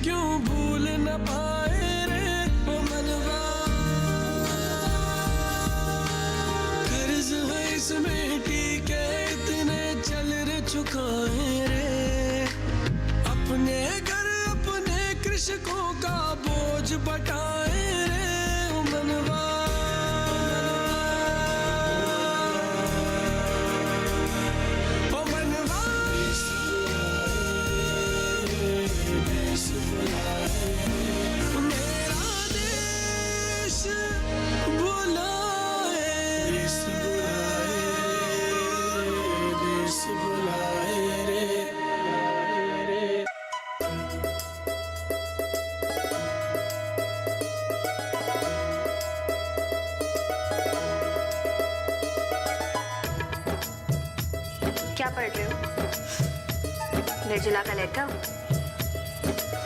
क्यों भूल न पाए रे ओ मनवा, कर्ज है इसमें टीके इतने चल रे चुकाए रे, अपने घर अपने कृषकों का बोझ बटाए रे ओ मनवा। क्या पढ़ रहे हो? निर्जला का लेटर?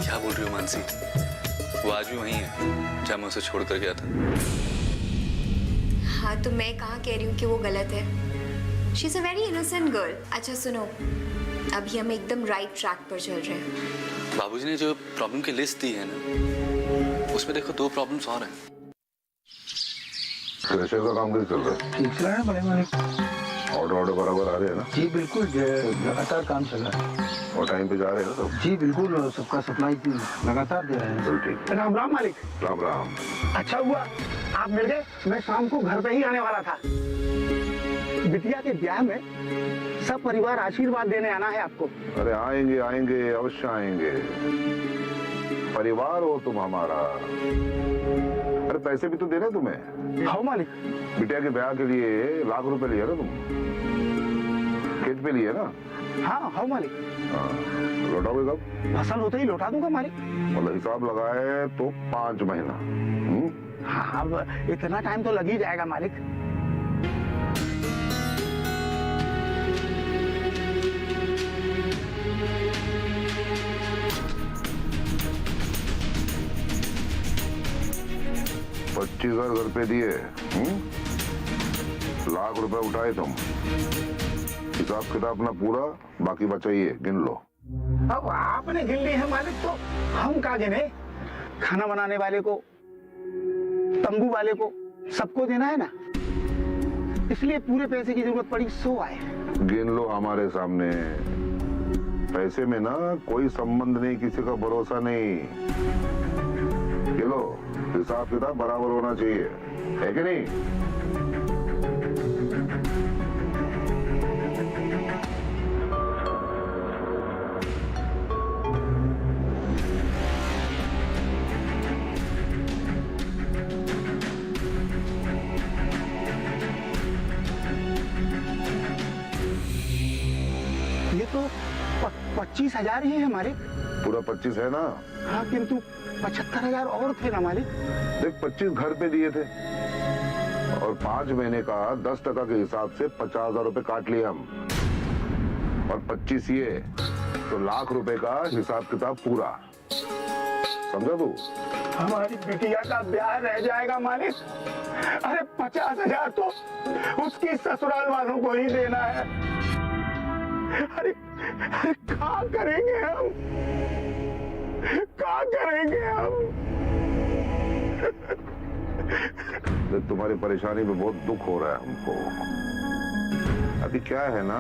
क्या बोल रही हो मानसी? वो आज भी वहीं है जहाँ मैं उसे छोड़ कर गया था। हाँ तो मैं कहाँ कह रही हूँ कि वो गलत है। She is a very innocent girl. अच्छा सुनो, अभी हम एकदम राइट ट्रैक पर चल रहे हैं। बाबूजी ने जो प्रॉब्लम की लिस्ट दी है ना, उसमें देखो 2 प्रॉब्लम्स और हैं। क्रशर का काम कैसे चल रहा है? ठीक चल रहा है बड़े मालिक। ऑर्डर बराबर आ रहे हैं ना? जी बिल्कुल, लगातार काम चल रहा है। और टाइम पे जा रहे हैं सब? जी बिल्कुल, सबका सप्लाई लगातार दे रहे हैं। चल ठीक। राम राम मालिक। राम राम। अच्छा हुआ आप मिल गए, मैं शाम को घर पे ही आने वाला था। बिटिया के ब्याह में सब परिवार आशीर्वाद देने आना है आपको। अरे आएंगे आएंगे, अवश्य आएंगे। परिवार हो तुम हमारा। अरे पैसे भी तो देने तुम्हें। हाँ मालिक। बिटिया के ब्याह के लिए लाख रुपए लिए ना तुम? खेत पे लिए ना? हाँ हाँ मालिक। हाँ, लौटाओगे कब? फसल होते ही लौटा दूंगा मालिक। मतलब हिसाब लगाए तो 5 महीना। हाँ अब इतना टाइम तो लग ही जाएगा मालिक। $25,000 घर पे दिए, लाख रुपए उठाए तुम। हिसाब किताब अपना पूरा, बाकी बचाइए, गिन लो। अब आपने गिन ली है मालिक तो हम क्या गिने? खाना बनाने वाले को, तंबू वाले को, सबको देना है ना, इसलिए पूरे पैसे की जरूरत पड़ी, सो आए। गिन लो हमारे सामने। पैसे में ना कोई संबंध नहीं, किसी का भरोसा नहीं। गिनो, हिसाब किताब बराबर होना चाहिए, है कि नहीं? ये तो 25,000 ही है मालिक। पूरा 25 है ना? हाँ किंतु 75,000 और थे ना मालिक। देख 25 घर पे दिए थे और 5 महीने का 10% के हिसाब से 50,000 रुपए काट लिए हम, और 25 ये तो लाख रुपए का हिसाब किताब पूरा। समझा तू? हमारी बिटिया का ब्याह रह जाएगा मालिक। अरे 50,000 तो उसकी ससुराल वालों को ही देना है। अरे क्या करेंगे हम? क्या करेंगे हम? तुम्हारी परेशानी में बहुत दुख हो रहा है हमको। अभी क्या है ना,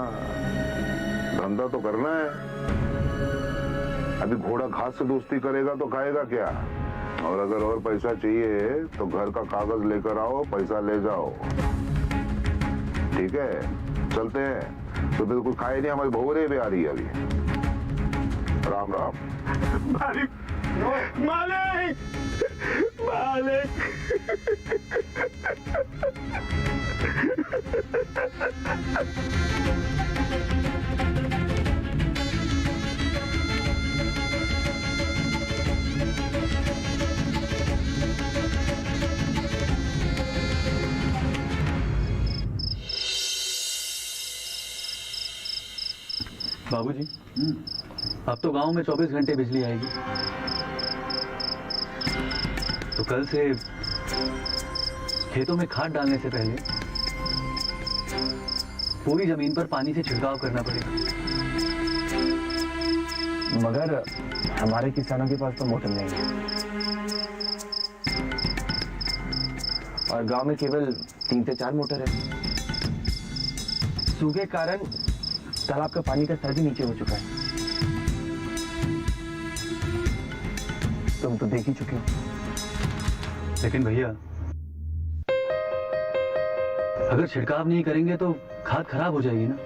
धंधा तो करना है। अभी घोड़ा घास से दोस्ती करेगा तो खाएगा क्या? और अगर और पैसा चाहिए तो घर का कागज लेकर आओ, पैसा ले जाओ। ठीक है, चलते हैं। तो बिल्कुल खाए नहीं, हमारी बहुरे भी आ रही है अभी। राम राम। मालिक, मालिक, मालिक। बाबूजी, अब तो गांव में 24 घंटे बिजली आएगी, तो कल से खेतों में खाद डालने से पहले पूरी जमीन पर पानी से छिड़काव करना पड़ेगा। मगर हमारे किसानों के पास तो मोटर नहीं है और गांव में केवल 3 से 4 मोटर है। सूखे के कारण तालाब का पानी का स्तर भी नीचे हो चुका है। तुम तो देख ही चुके हो। लेकिन भैया अगर छिड़काव नहीं करेंगे तो खाद खराब हो जाएगी ना।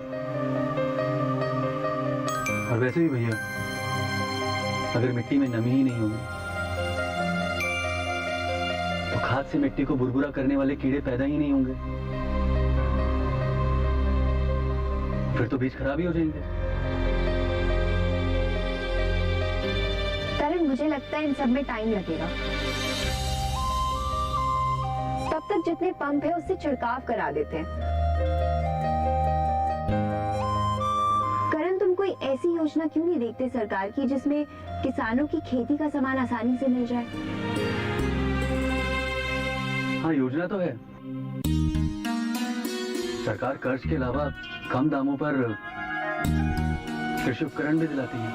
और वैसे भी भैया अगर मिट्टी में नमी ही नहीं होगी तो खाद से मिट्टी को भुरभुरा करने वाले कीड़े पैदा ही नहीं होंगे, फिर तो बीज खराब ही हो जाएंगे। करण, मुझे लगता है इन सब में टाइम लगेगा। तब तक जितने पंप है उससे छिड़काव करा देते हैं। करण, तुम कोई ऐसी योजना क्यों नहीं देखते सरकार की जिसमें किसानों की खेती का सामान आसानी से मिल जाए? हाँ, योजना तो है। सरकार कर्ज के अलावा कम दामों पर कृषि उपकरण भी दिलाती है।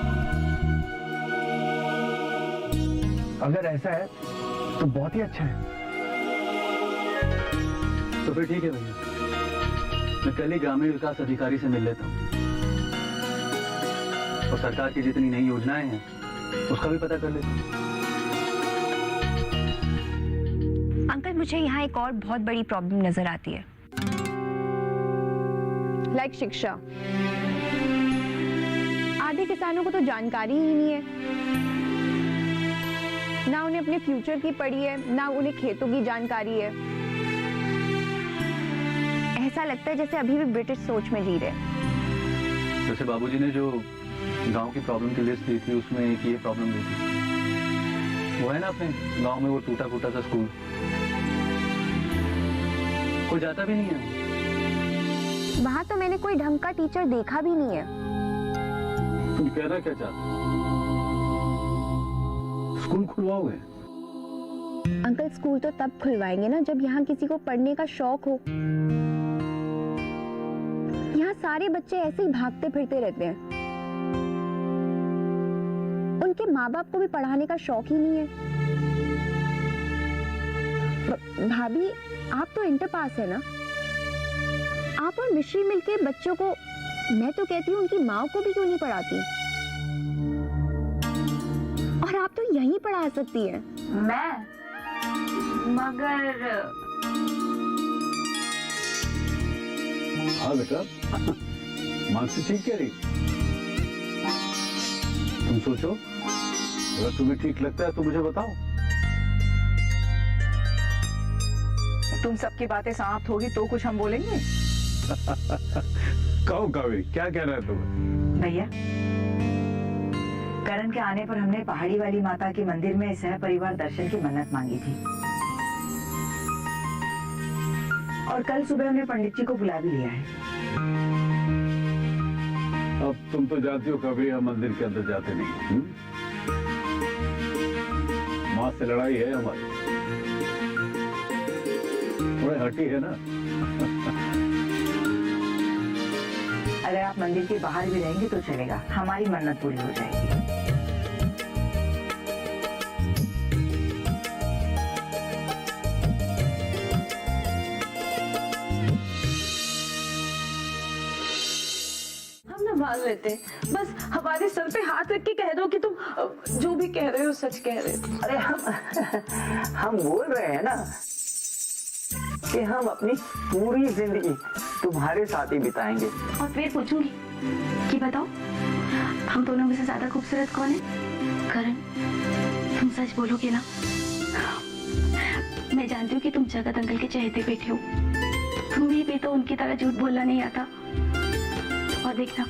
अगर ऐसा है तो बहुत ही अच्छा है। तो फिर ठीक है भैया, मैं कल ही ग्रामीण विकास अधिकारी से मिल लेता हूँ और सरकार की जितनी नई योजनाएं हैं उसका भी पता कर लेता हूँ। अंकल, मुझे यहाँ एक और बहुत बड़ी प्रॉब्लम नजर आती है। लाइक शिक्षा। आधे किसानों को तो जानकारी ही नहीं है, ना उन्हें अपने फ्यूचर की पड़ी है, ना उन्हें खेतों की जानकारी है। ऐसा लगता है जैसे अभी भी ब्रिटिश सोच में जी रहे। जैसे बाबूजी ने जो गांव की प्रॉब्लम की लिस्ट दी थी उसमें एक ये प्रॉब्लम दी थी, वो है ना अपने गांव में वो टूटा फूटा सा स्कूल, कोई जाता भी नहीं है। वहां तो मैंने कोई ढंग का टीचर देखा भी नहीं है। तुम कहना क्या चाहते? स्कूल खुलवाओगे? अंकल, स्कूल तो तब खुलवाएंगे ना जब यहाँ किसी को पढ़ने का शौक हो। यहाँ सारे बच्चे ऐसे ही भागते फिरते रहते हैं। उनके माँ बाप को भी पढ़ाने का शौक ही नहीं है। भाभी, आप तो इंटर पास है ना? आप और मिश्री मिलके बच्चों को, मैं तो कहती हूँ उनकी माँ को भी क्यों नहीं पढ़ाती? और आप तो यहीं पढ़ा सकती है। मैं? मगर हाँ बेटा, मानसी ठीक कह रही। तुम सोचो, अगर तुम्हें ठीक लगता है तो मुझे बताओ। तुम सबकी बातें समाप्त होगी तो कुछ हम बोलेंगे। कहो कावेरी, क्या कहना है तुम्हें? भैया, करण के आने पर हमने पहाड़ी वाली माता के मंदिर में सह परिवार दर्शन की मन्नत मांगी थी और कल सुबह हमने पंडित जी को बुला भी लिया है। अब तुम तो जानती हो कावेरी, हम मंदिर के अंदर जाते नहीं। माँ से लड़ाई है हमारी, थोड़ी हटी है ना। अगर आप मंदिर के बाहर भी रहेंगे तो चलेगा, हमारी मन्नत पूरी हो जाएगी। हम ना मान लेते हैं, बस हमारे सर पे हाथ रख के कह दो कि तुम जो भी कह रहे हो सच कह रहे हो। अरे हम बोल रहे हैं ना कि हम अपनी पूरी जिंदगी तुम्हारे साथ ही बिताएंगे। और फिर पूछूंगी कि बताओ, हम दोनों में से ज्यादा खूबसूरत कौन है? करण, तुम सच बोलोगे ना? मैं जानती हूँ कि तुम जगत अंकल के चहेते बैठे हो, तुम्हें भी तो उनकी तरह झूठ बोलना नहीं आता। और देखना,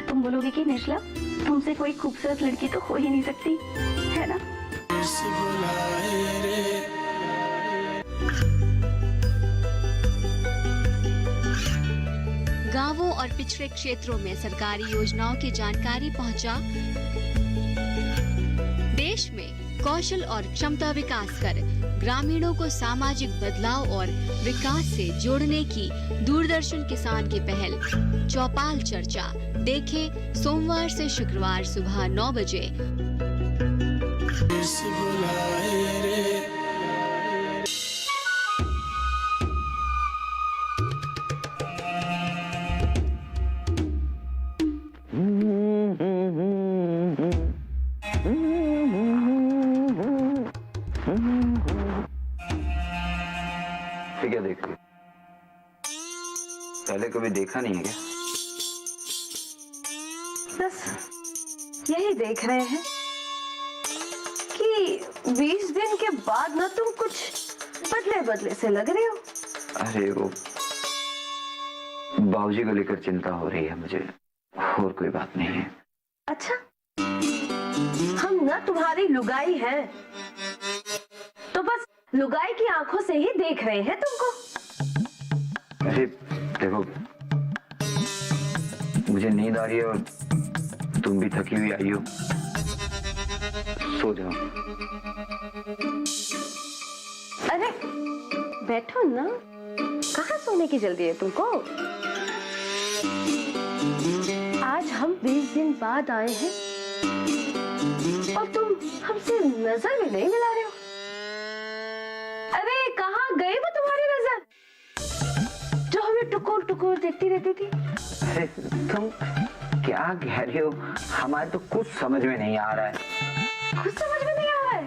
तुम बोलोगे कि निर्मला, तुमसे कोई खूबसूरत लड़की तो हो ही नहीं सकती, है ना? गांवों और पिछड़े क्षेत्रों में सरकारी योजनाओं की जानकारी पहुंचा। देश में कौशल और क्षमता विकास कर ग्रामीणों को सामाजिक बदलाव और विकास से जोड़ने की दूरदर्शन किसान की पहल चौपाल चर्चा देखें सोमवार से शुक्रवार सुबह 9 बजे। इस बुलाए रे क्या देख रहे? पहले कभी देखा नहीं है क्या? बस यही देख रहे हैं कि 20 दिन के बाद ना तुम कुछ बदले बदले से लग रहे हो। अरे वो बाबूजी को लेकर चिंता हो रही है मुझे, और कोई बात नहीं है। अच्छा, हम ना तुम्हारी लुगाई हैं, तो बस लुगाई की आंखों से ही देख रहे हैं तुमको। अरे देखो, मुझे नींद आ रही है और तुम भी थकी हुई आई हो, सो जाओ। अरे बैठो ना, कहाँ सोने की जल्दी है तुमको? आज हम 20 दिन बाद आए हैं और तुम हमसे नजर भी नहीं मिला रहे हो। अरे कहाँ गई वो तुम्हारी नजर जो हमें टुकुर टुकुर देखती रहती थी? अरे तुम क्या कह रहे हो? हमारे तो कुछ समझ में नहीं आ रहा है। कुछ समझ में नहीं आ रहा है?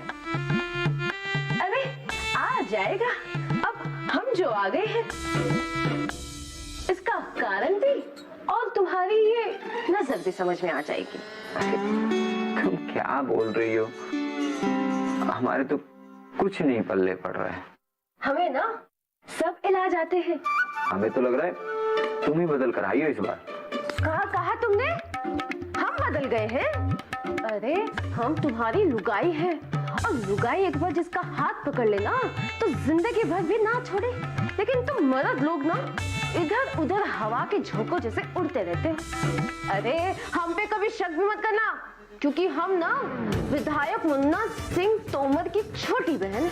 अरे आ जाएगा, अब हम जो आ गए हैं इसका कारण भी और तुम्हारी ये नजर भी समझ में आ जाएगी। तुम क्या बोल रही हो? हमारे तो कुछ नहीं पल्ले पड़ रहा है। हमें ना सब इलाज आते हैं। हमें तो लग रहा है तुम ही बदल कर आई हो इस बार। कहा तुमने हम बदल गए हैं? अरे हम तुम्हारी लुगाई है, और लुगाई एक बार जिसका हाथ पकड़ लेना तो जिंदगी भर भी ना छोड़े। लेकिन तुम मर्द लोग ना इधर उधर हवा के झोंकों जैसे उड़ते रहते हो। अरे हम पे कभी शक भी मत करना, क्योंकि हम ना विधायक मुन्ना सिंह तोमर की छोटी बहन है।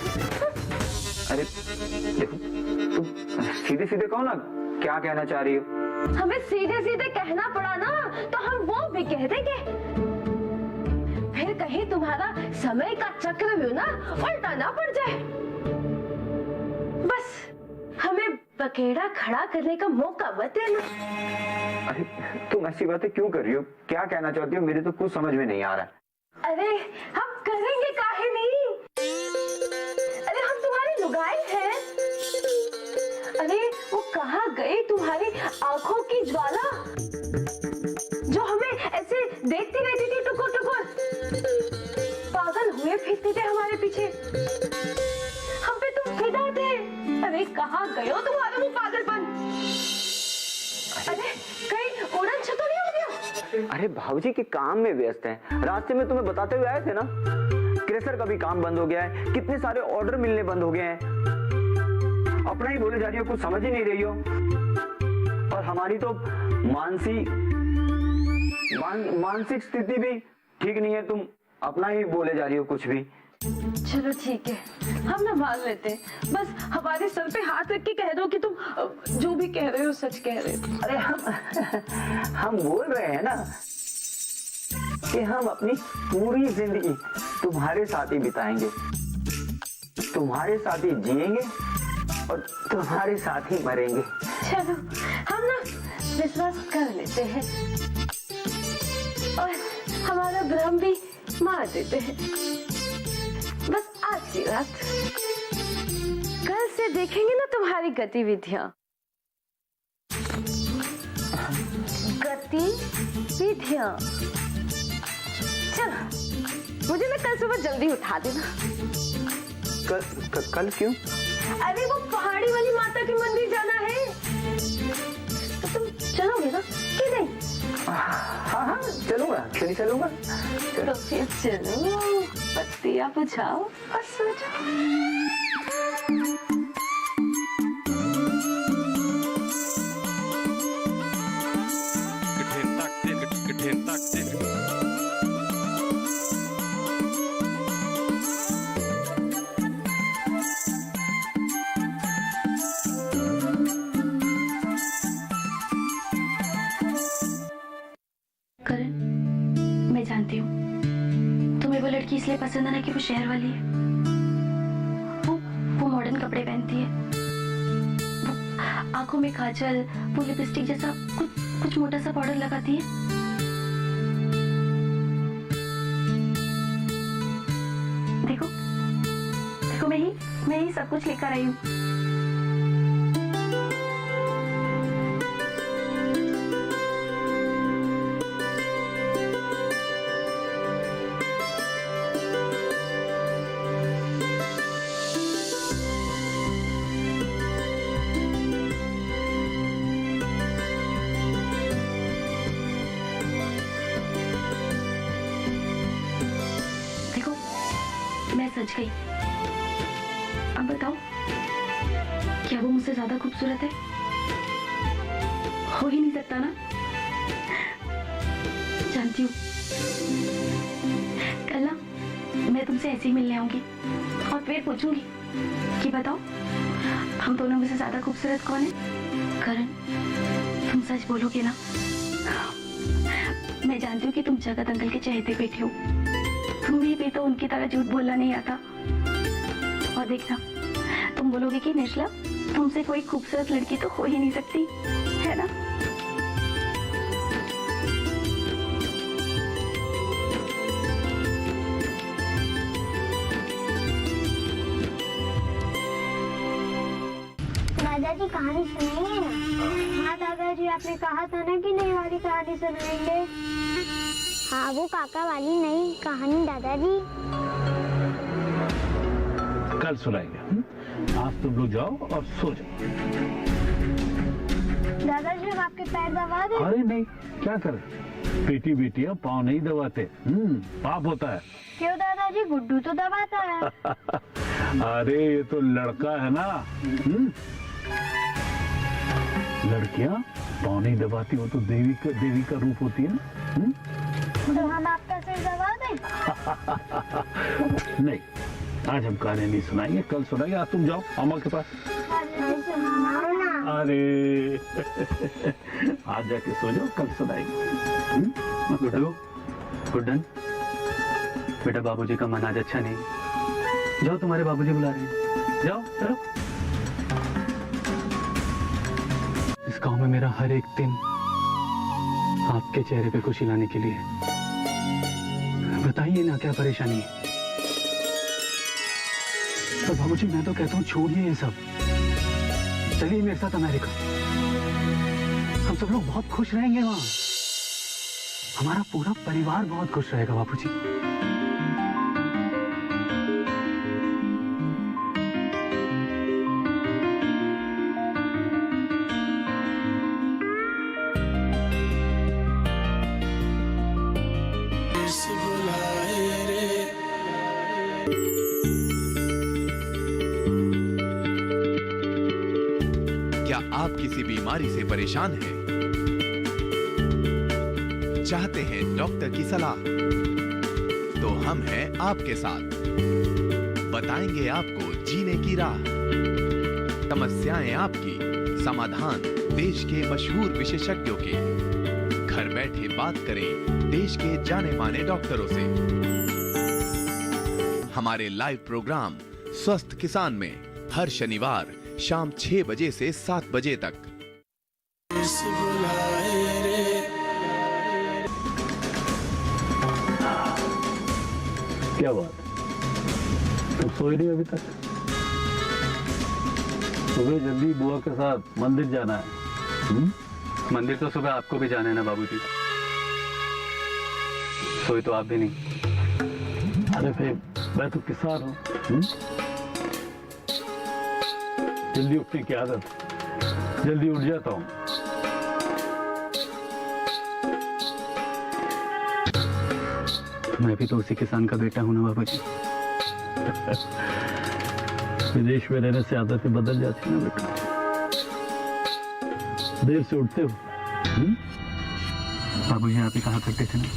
अरे देखो, तुम सीधे सीधे कहो ना क्या कहना चाह रही हो। हमें सीधे सीधे कहना पड़ा ना तो हम वो भी कह देंगे, फिर कहीं तुम्हारा समय का चक्र भी ना उल्टा ना पड़ जाए। बस हमें बकेड़ा खड़ा करने का मौका मत देना। अरे तुम ऐसी बातें क्यों कर रही हो? क्या कहना चाहती हो? मेरे तो कुछ समझ में नहीं आ रहा। अरे हम करेंगे काहे नहीं? अरे हम तुम्हारी लुगाई हैं। अरे वो कहाँ गई तुम्हारी आंखों की ज्वाला जो हमें ऐसे देखती रहती थी टुकुर टुकुर, पागल हुए फिरते थे हमारे पीछे, हम पे तुम फिदा थे। अरे कहाँ गए हो तुम्हारा वो पागलपन? अरे कहीं उड़न छतो नहीं हो गया? अरे भाऊजी के काम में व्यस्त हैं। रास्ते में तुम्हें बताते हुए आए थे ना, क्रेशर का भी काम बंद हो गया है, कितने सारे ऑर्डर मिलने बंद हो गए हैं। अपना ही बोले जा रही हो, कुछ समझ ही नहीं रही हो। और हमारी तो मानसिक स्थिति भी ठीक नहीं है, तुम अपना ही बोले जा रही हो कुछ भी। चलो ठीक है, हम ना मान लेते हैं, बस हमारे सर पे हाथ रख के कह दो कि तुम जो भी कह रहे हो सच कह रहे हो। अरे हम बोल रहे हैं ना कि हम अपनी पूरी जिंदगी तुम्हारे साथ ही बिताएंगे, तुम्हारे साथ ही जिएंगे और तुम्हारे साथ ही मरेंगे। चलो हम ना विश्वास कर लेते हैं और हमारा भ्रम भी मार देते हैं। बस आज की रात, कल से देखेंगे ना तुम्हारी गतिविधियां। चलो मुझे ना कल सुबह जल्दी उठा देना। कल क्यों? अरे वो पहाड़ी वाली माता के मंदिर जाना है, तो तुम चलोगे ना कि नहीं? हाँ चलूंगा, क्यों नहीं चलूंगा। तो फिर चलो, पत्तियां बुझाओ और सो जाओ। जानती हूँ तुम्हें वो लड़की इसलिए पसंद है ना कि वो शहर वाली है। वो मॉडर्न कपड़े पहनती है, वो आंखों में काजल, वो लिपस्टिक जैसा कुछ मोटा सा पाउडर लगाती है। देखो देखो मैं ही सब कुछ लेकर आई हूँ। सच गई। अब बताओ क्या वो मुझसे ज्यादा खूबसूरत है? हो ही नहीं सकता ना। जानती हूँ कल ना मैं तुमसे ऐसे ही मिलने आऊंगी और फिर पूछूंगी कि बताओ हम दोनों में से ज्यादा खूबसूरत कौन है? करण, तुम सच बोलोगे ना? मैं जानती हूँ कि तुम जगत अंकल के चहेते बेटे हो, तुम्हें भी तो उनकी तरह झूठ बोलना नहीं आता। और देखना तुम बोलोगे कि निशला तुमसे कोई खूबसूरत लड़की तो हो ही नहीं सकती, है ना? दादाजी कहानी सुनाइए ना। हाँ दादाजी, आपने कहा था ना कि नई वाली कहानी सुनाएंगे। हाँ, वो काका वाली नई कहानी दादाजी। कल सुनाएंगे। आज तुम लोग जाओ और सो जाओ। दादाजी हम आपके पैर दबा दें? अरे नहीं, क्या करें, बेटी बेटियां पाँव नहीं दबाते, पाप होता है। क्यों दादाजी, गुड्डू तो दबाता है। अरे ये तो लड़का है ना। लड़कियां पाँव नहीं दबाती, वो तो देवी का रूप होती है ना। तो हम आपका सिर दबा दें? नहीं, आज हम कहानी नहीं सुनाएंगे, कल सुनाएंगे। आज तुम जाओ अम्मा के पास। अरे आज जाके सो जाओ, कल सुनाएंगे। गुड्डू, गुड्डन, बेटा बाबूजी का मन आज अच्छा नहीं। जाओ, तुम्हारे बाबूजी बुला रहे हैं, जाओ चलो। इस गांव में मेरा हर एक दिन आपके चेहरे पे खुशी लाने के लिए। बताइए ना क्या परेशानी है? तो बाबूजी मैं तो कहता हूँ छोड़िए ये सब, चलिए मेरे साथ अमेरिका। हम सब लोग बहुत खुश रहेंगे वहां, हमारा पूरा परिवार बहुत खुश रहेगा बाबूजी। आप किसी बीमारी से परेशान हैं? चाहते हैं डॉक्टर की सलाह? तो हम हैं आपके साथ, बताएंगे आपको जीने की राह। समस्याएं आपकी, समाधान देश के मशहूर विशेषज्ञों के। घर बैठे बात करें देश के जाने माने डॉक्टरों से। हमारे लाइव प्रोग्राम स्वस्थ किसान में हर शनिवार शाम 6 बजे से 7 बजे तक। क्या बात, तुम सोए नहीं अभी तक? सुबह जल्दी बुआ के साथ मंदिर जाना है। मंदिर तो सुबह आपको भी जाना है ना बाबूजी, सोए तो आप भी नहीं। अरे फिर मैं तो किसान हूँ, जल्दी उठने की आदत, जल्दी उठ जाता हूँ। मैं भी तो उसी किसान का बेटा हूँ ना बाबूजी। विदेश में रहने से आदतें बदल जाती है ना बेटा। देर से उठते हो। बाबूजी आप ही कहा करते थे ना,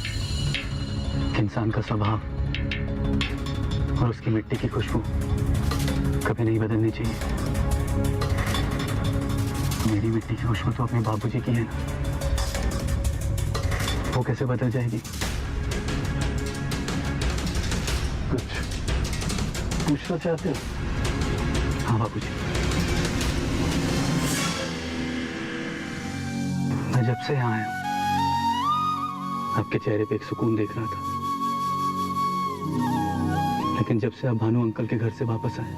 इंसान का स्वभाव और उसकी मिट्टी की खुशबू कभी नहीं बदलनी चाहिए। मेरी मिट्टी की खुशबू तो अपने बाबूजी की है ना, वो कैसे बदल जाएगी? कुछ पूछना चाहते हो? हाँ बाबूजी, मैं जब से यहाँ आया हूं आपके चेहरे पे एक सुकून देख रहा था, लेकिन जब से आप भानु अंकल के घर से वापस आए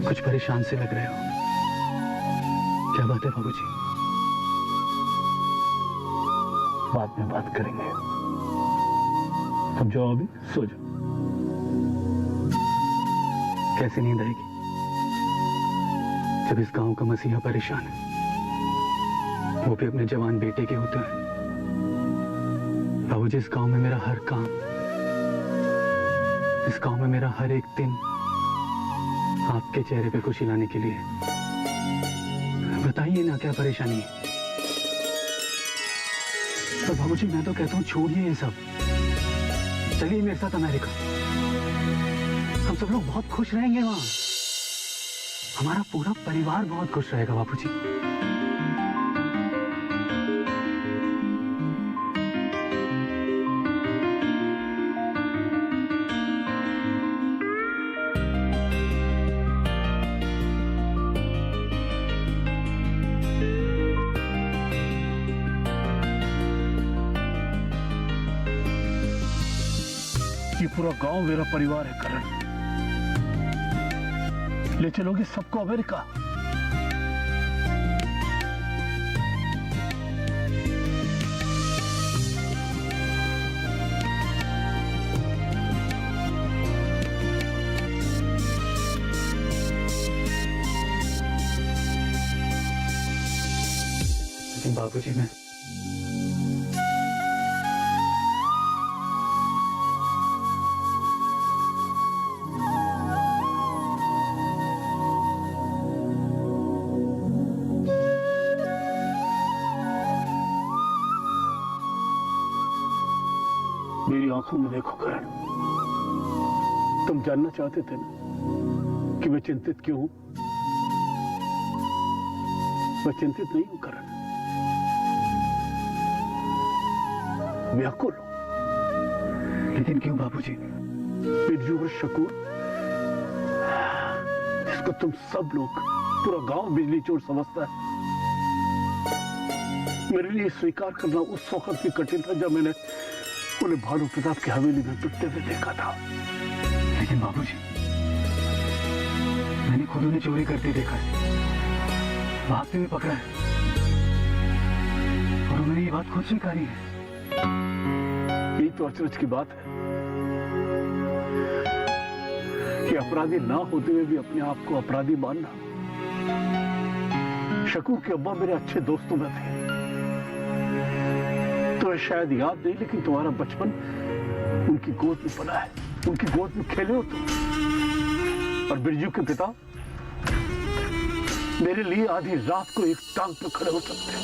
कुछ परेशान से लग रहे हो। क्या बात है बाबूजी? बाद में बात करेंगे, अब जाओ, अभी सो जाओ। कैसी नींद आएगी जब इस गांव का मसीहा परेशान है, वो भी अपने जवान बेटे के होते हैं। बाबूजी, इस गांव में मेरा हर काम, इस गांव में मेरा हर एक दिन आपके चेहरे पे खुशी लाने के लिए। बताइए ना क्या परेशानी है? तो बाबूजी मैं तो कहता हूँ छोड़िए ये सब, चलिए मेरे साथ अमेरिका। हम सब लोग बहुत खुश रहेंगे वहां, हमारा पूरा परिवार बहुत खुश रहेगा बाबूजी। ये पूरा गांव मेरा परिवार है करण। ले चलोगे सबको अमेरिका? बाबूजी मैं मेरी आंखों में देखो करण, तुम जानना चाहते थे ना कि मैं चिंतित क्यों हूं? मैं चिंतित नहीं हूं करण, व्याकुल हूं। लेकिन क्यों बाबूजी? बिरजू और शकूर, जिसको तुम सब लोग, पूरा गांव बिजली चोर समझता है, मेरे लिए स्वीकार करना उस वक्त भी कठिन था जब मैंने उन्हें भानु प्रताप की हवेली में पिटते हुए देखा था। लेकिन बाबूजी मैंने खुद उन्हें चोरी करते देखा है, भागते हुए पकड़ा है, और उन्होंने ये बात खुद स्वीकारी है। यही तो अचरज की बात है कि अपराधी ना होते हुए भी अपने आप को अपराधी मानना। शकूर के अब्बा मेरे अच्छे दोस्तों में थे, तो शायद याद नहीं, लेकिन तुम्हारा बचपन उनकी गोद में पला है, उनकी गोद में खेले हो तुम। और बिरजू के पिता मेरे लिए आधी रात को एक टांग पर खड़े हो सकते हैं।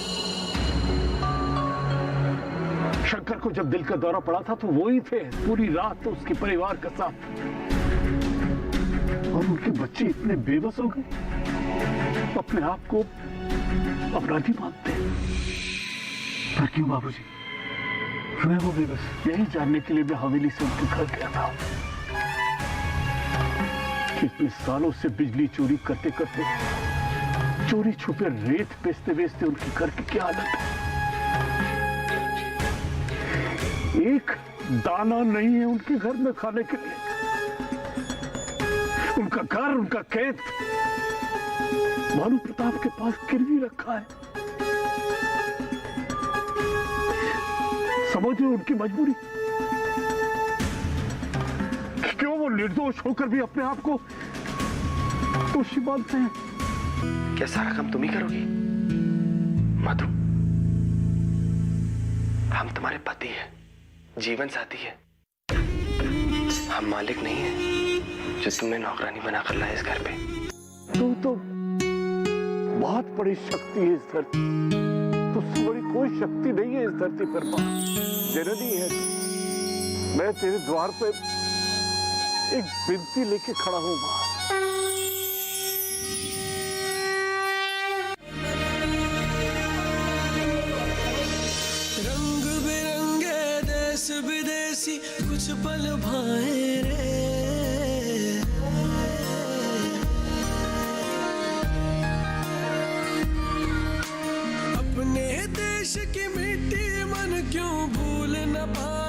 शंकर को जब दिल का दौरा पड़ा था तो वो ही थे पूरी रात तो उसके परिवार के साथ, और उनके बच्चे इतने बेबस हो गए, अपने आप को अपराधी मानते हैं। पर क्यों बाबूजी? क्यों वो बेबस? यही जानने के लिए मैं हवेली से उनके घर गया था कि इतने सालों से बिजली चोरी करते करते, चोरी छुपे रेत बेचते बेचते उनके घर की क्या हालत है। एक दाना नहीं है उनके घर में खाने के लिए। उनका घर, उनका खेत भानु प्रताप के पास गिरवी रखा है। समझ रहे हो उनकी मजबूरी? क्यों वो निर्दोष होकर भी अपने आप को दोषी मानते हैं? क्या सारा काम तुम ही करोगी मधु? हम तुम्हारे पति हैं, जीवन साथी है, हम मालिक नहीं है जो तुम्हें नौकरानी बनाकर लाए इस घर पे। तुम तो बहुत बड़ी शक्ति है इस धरती, तुझसे बड़ी कोई शक्ति नहीं है इस धरती पर। जननी है, मैं तेरे द्वार पे एक विनती लेके खड़ा हूं। रंग बिरंगे देश विदेशी कुछ पल भाए रे। अपने देश की मिट्टी मन क्यों भूल न पाए।